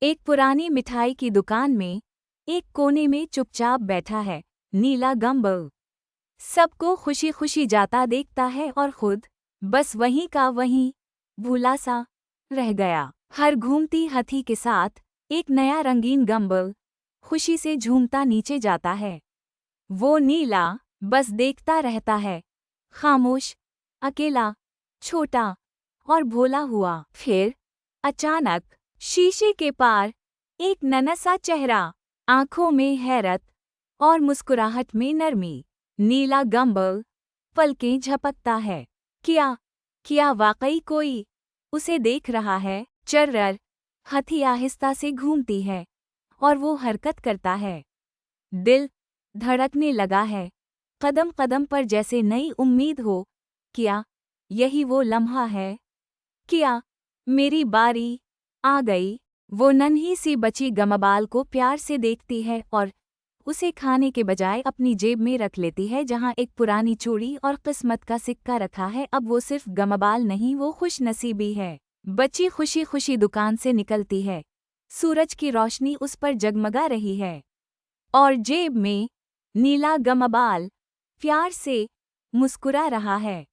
एक पुरानी मिठाई की दुकान में एक कोने में चुपचाप बैठा है नीला गम्बल। सबको खुशी खुशी जाता देखता है और खुद बस वहीं का वहीं भूला सा रह गया। हर घूमती हाथी के साथ एक नया रंगीन गम्बल खुशी से झूमता नीचे जाता है। वो नीला बस देखता रहता है, खामोश, अकेला, छोटा और भोला हुआ। फिर अचानक शीशे के पार एक नन्हा सा चेहरा, आंखों में हैरत और मुस्कुराहट में नरमी। नीला गम्बल पलकें झपकता है। क्या वाकई कोई उसे देख रहा है? चर्रर हाथी आहिस्ता से घूमती है और वो हरकत करता है। दिल धड़कने लगा है, कदम कदम पर जैसे नई उम्मीद हो। क्या यही वो लम्हा है? क्या मेरी बारी आ गई? वो नन्ही सी बची गमबाल को प्यार से देखती है और उसे खाने के बजाय अपनी जेब में रख लेती है, जहाँ एक पुरानी चूड़ी और किस्मत का सिक्का रखा है। अब वो सिर्फ गमबाल नहीं, वो खुश नसीबी है। बच्ची खुशी खुशी दुकान से निकलती है। सूरज की रोशनी उस पर जगमगा रही है और जेब में नीला गमबाल प्यार से मुस्कुरा रहा है।